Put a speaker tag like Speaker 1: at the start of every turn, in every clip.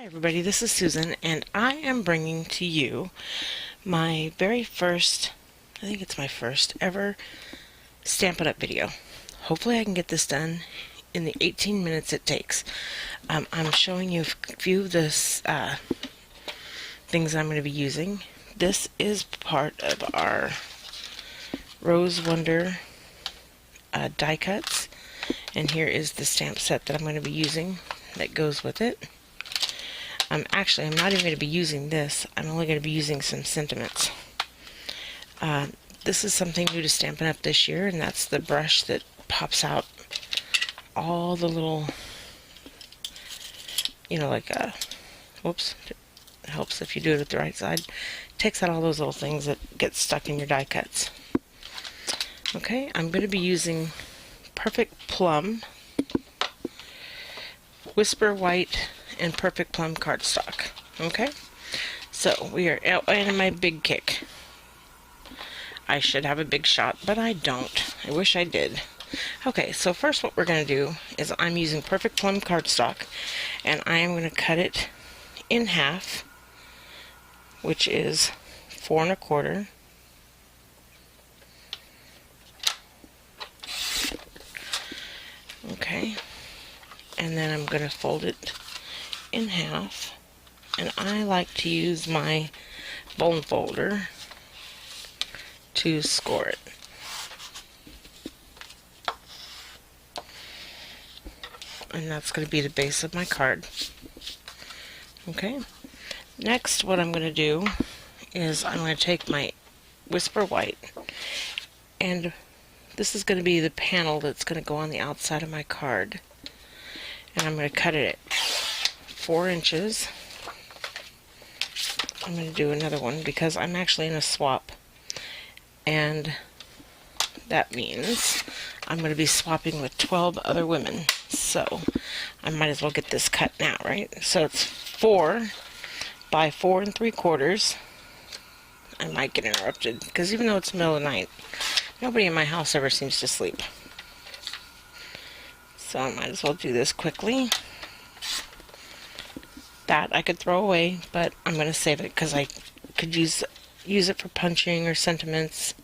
Speaker 1: Everybody, this is Susan, and I am bringing to you my very first, I think it's my first ever Stampin' Up! Video. Hopefully I can get this done in the 18 minutes it takes. I'm showing you a few of the things I'm going to be using. This is part of our Rose Wonder die cuts, and here is the stamp set that I'm going to be using that goes with it. Actually, I'm not even going to be using this. I'm only going to be using some sentiments. This is something new to Stampin' Up! This year, and that's the brush that pops out all the little, like, whoops, it helps if you do it with the right side. It takes out all those little things that get stuck in your die cuts. Okay, I'm going to be using Perfect Plum, Whisper White, and Perfect Plum cardstock. Okay, so we are out in my big kick. I should have a big shot, but I don't. I wish I did. Okay, so first what we're going to do is I'm using Perfect Plum cardstock, and I am going to cut it in half, which is 4 1/4. Okay, and then I'm going to fold it in half, and I like to use my bone folder to score it. And that's going to be the base of my card. Okay, next what I'm going to do is I'm going to take my Whisper White, and this is going to be the panel that's going to go on the outside of my card, and I'm going to cut it at 4 inches. I'm going to do another one because I'm actually in a swap, and that means I'm going to be swapping with 12 other women, so I might as well get this cut now, right? So it's 4 by 4 3/4. I might get interrupted because even though it's the middle of the night, nobody in my house ever seems to sleep, so I might as well do this quickly. That I could throw away, but I'm going to save it because I could use it for punching or sentiments,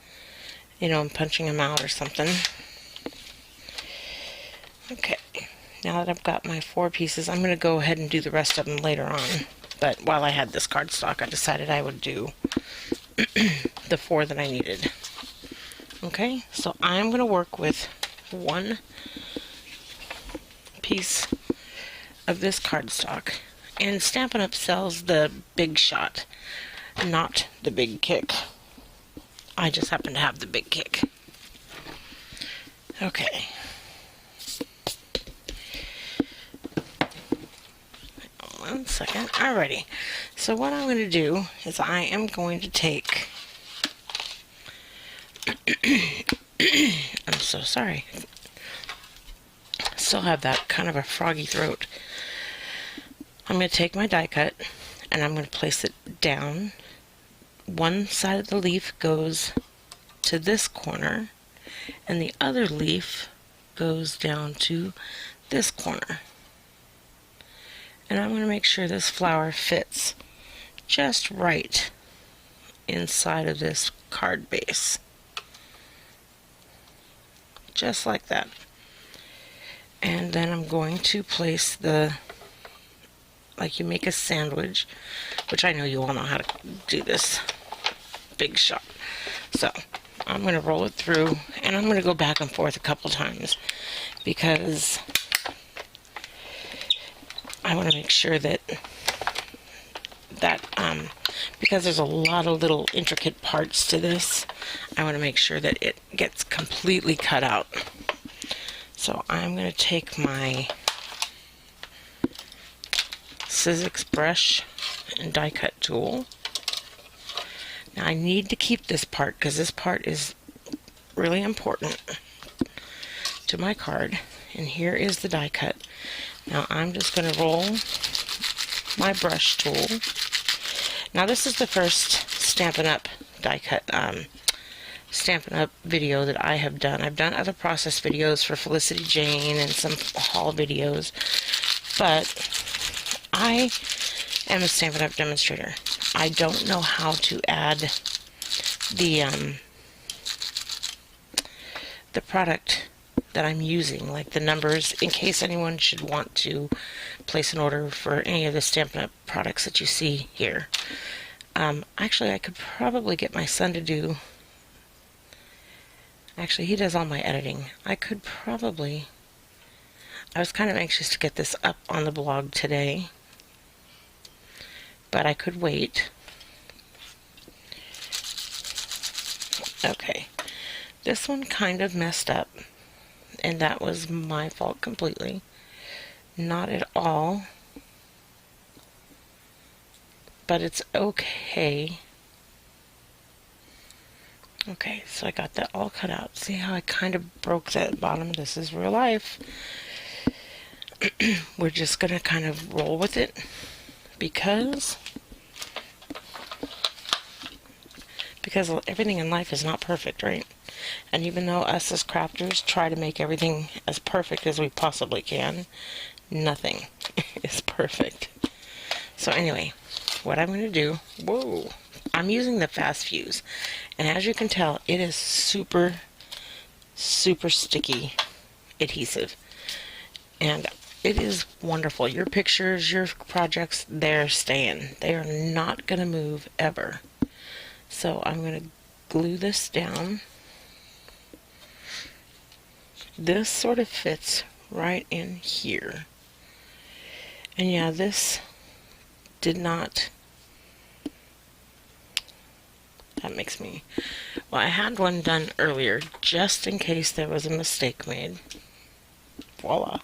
Speaker 1: and punching them out or something. Okay, now that I've got my 4 pieces, I'm going to go ahead and do the rest of them later on. But while I had this cardstock, I decided I would do the 4 that I needed. Okay, so I'm going to work with 1 piece of this cardstock. And Stampin' Up! Sells the Big Shot, not the Big Kick. I just happen to have the Big Kick. Okay. One second. Alrighty. So what I'm going to do is I am going to take... I'm so sorry. I still have that kind of a froggy throat. I'm going to take my die cut, and I'm going to place it down. One side of the leaf goes to this corner, and the other leaf goes down to this corner. And I'm going to make sure this flower fits just right inside of this card base. Just like that. And then I'm going to place like you make a sandwich, which I know you all know how to do this, Big Shot. So I'm going to roll it through, and I'm going to go back and forth a couple times because I want to make sure that because there's a lot of little intricate parts to this, I want to make sure that it gets completely cut out. So I'm going to take my Sizzix brush and die cut tool. Now I need to keep this part because this part is really important to my card. And here is the die cut. Now I'm just going to roll my brush tool. Now this is the first Stampin' Up! Die cut Stampin' Up! Video that I have done. I've done other process videos for Felicity Jane and some haul videos, but I and the Stampin' Up! Demonstrator. I don't know how to add the product that I'm using, like the numbers, in case anyone should want to place an order for any of the Stampin' Up! Products that you see here. Actually, I could probably get my son to do... Actually, he does all my editing. I was kind of anxious to get this up on the blog today, but I could wait. Okay, this one kind of messed up, and that was my fault completely. Not at all, but it's okay. Okay, so I got that all cut out. See how I kind of broke that bottom? This is real life. We're just gonna kind of roll with it because everything in life is not perfect, right? And even though us as crafters try to make everything as perfect as we possibly can, nothing is perfect. So anyway, what I'm going to do, whoa, I'm using the fast fuse, and as you can tell, it is super sticky adhesive, and it is wonderful. Your pictures, your projects, they're staying. They are not going to move ever. So I'm going to glue this down. This sort of fits right in here. And yeah, this did not... That makes me... Well, I had one done earlier, just in case there was a mistake made. Voila.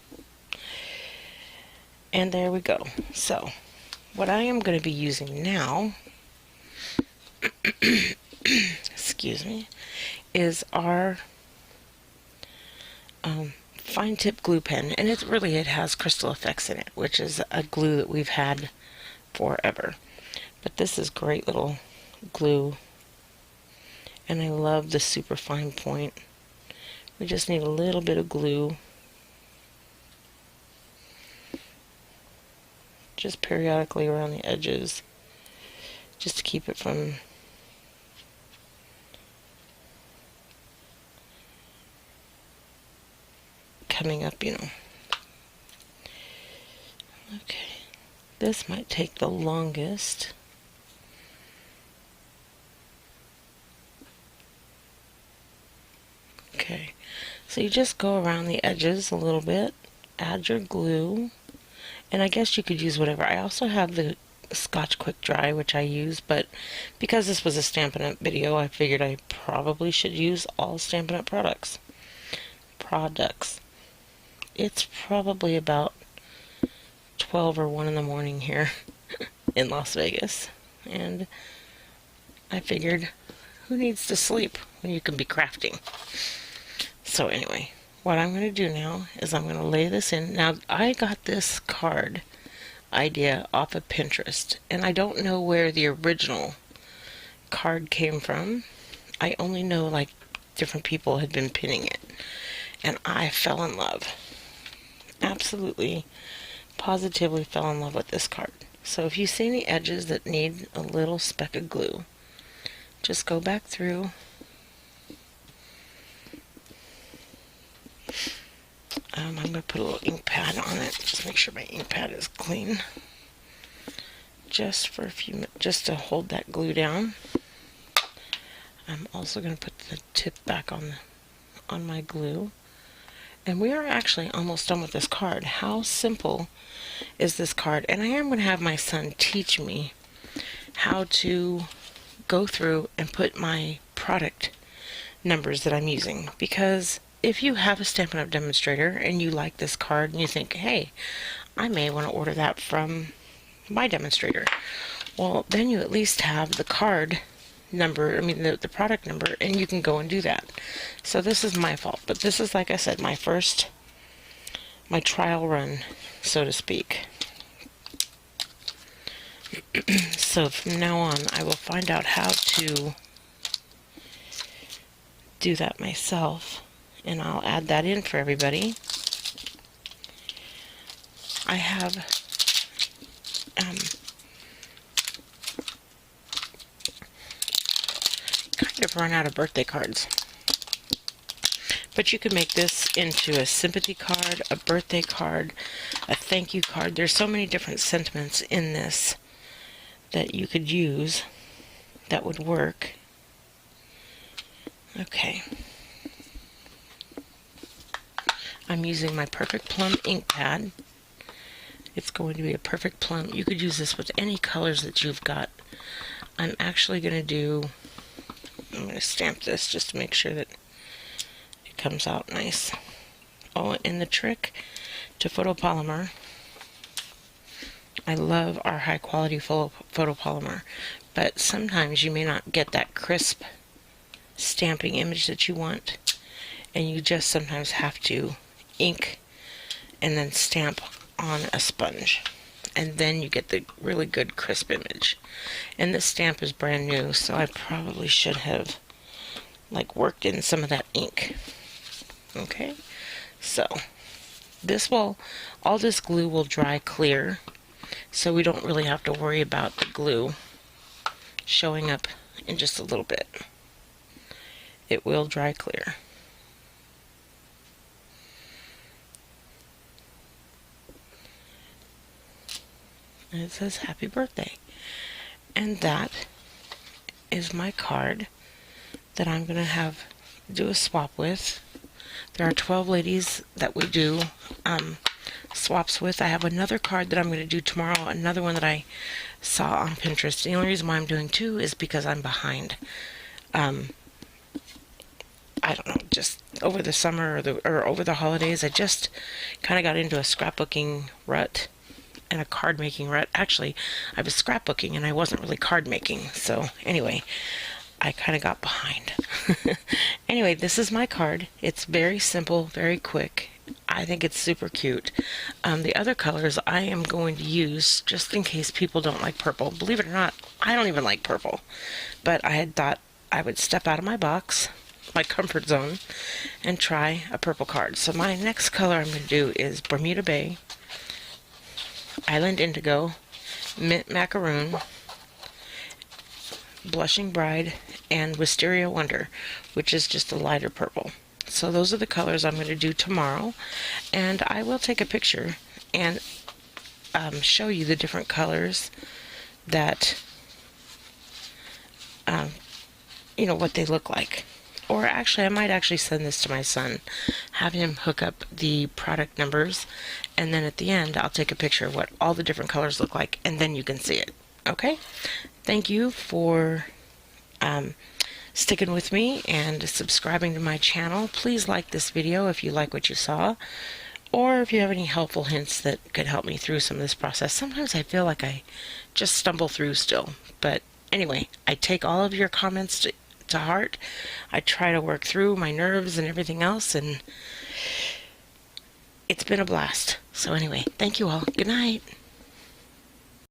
Speaker 1: And there we go. So, what I am going to be using now... excuse me, is our fine tip glue pen, and it has Crystal Effects in it, which is a glue that we've had forever. But this is great little glue, and I love the super fine point. We just need a little bit of glue, just periodically around the edges, just to keep it from coming up, you know. Okay, this might take the longest. Okay, so you just go around the edges a little bit, add your glue, and I guess you could use whatever. I also have the Scotch Quick Dry, which I use, but because this was a Stampin' Up! Video, I figured I probably should use all Stampin' Up! products. It's probably about 12 or 1 in the morning here in Las Vegas, and I figured, who needs to sleep when you can be crafting? So anyway, what I'm going to do now is I'm going to lay this in. Now, I got this card idea off of Pinterest, and I don't know where the original card came from. I only know like different people had been pinning it, and I fell in love. Absolutely, positively fell in love with this card. So if you see any edges that need a little speck of glue, just go back through. I'm going to put a little ink pad on it. Just make sure my ink pad is clean. Just for a few minutes, just to hold that glue down. I'm also going to put the tip back on my glue. And we are actually almost done with this card. How simple is this card? And I am going to have my son teach me how to go through and put my product numbers that I'm using. Because if you have a Stampin' Up! Demonstrator and you like this card and you think, hey, I may want to order that from my demonstrator, well, then you at least have the card number, the product number, and you can go and do that. So this is my fault, but this is, like I said, my trial run, so to speak. So from now on, I will find out how to do that myself, and I'll add that in for everybody. I have run out of birthday cards. But you can make this into a sympathy card, a birthday card, a thank you card. There's so many different sentiments in this that you could use that would work. Okay. I'm using my Perfect Plum ink pad. It's going to be a Perfect Plum. You could use this with any colors that you've got. I'm actually going to stamp this just to make sure that it comes out nice. Oh, and the trick to photopolymer, I love our high quality photopolymer, but sometimes you may not get that crisp stamping image that you want, and you just sometimes have to ink and then stamp on a sponge, and then you get the really good crisp image. And this stamp is brand new, so I probably should have worked in some of that ink. Okay, so all this glue will dry clear, so we don't really have to worry about the glue showing up in just a little bit. It will dry clear. And it says happy birthday. And that is my card that I'm going to do a swap with. There are 12 ladies that we do swaps with. I have another card that I'm going to do tomorrow, another one that I saw on Pinterest. The only reason why I'm doing two is because I'm behind. I don't know, just over the summer or over the holidays, I just kind of got into a scrapbooking rut and a card making rut. Actually, I was scrapbooking and I wasn't really card making. So anyway, I kind of got behind. Anyway, this is my card. It's very simple, very quick. I think it's super cute. The other colors I am going to use just in case people don't like purple. Believe it or not, I don't even like purple. But I had thought I would step out of my box, my comfort zone, and try a purple card. So my next color I'm going to do is Bermuda Bay, Island Indigo, Mint Macaroon, Blushing Bride, and Wisteria Wonder, which is just a lighter purple. So those are the colors I'm going to do tomorrow, and I will take a picture and show you the different colors that, what they look like. Or actually, I might actually send this to my son, have him hook up the product numbers, and then at the end, I'll take a picture of what all the different colors look like, and then you can see it. Okay? Thank you for sticking with me and subscribing to my channel. Please like this video if you like what you saw, or if you have any helpful hints that could help me through some of this process. Sometimes I feel like I just stumble through still, but anyway, I take all of your comments to heart. I try to work through my nerves and everything else, and it's been a blast. So anyway, thank you all. Good night.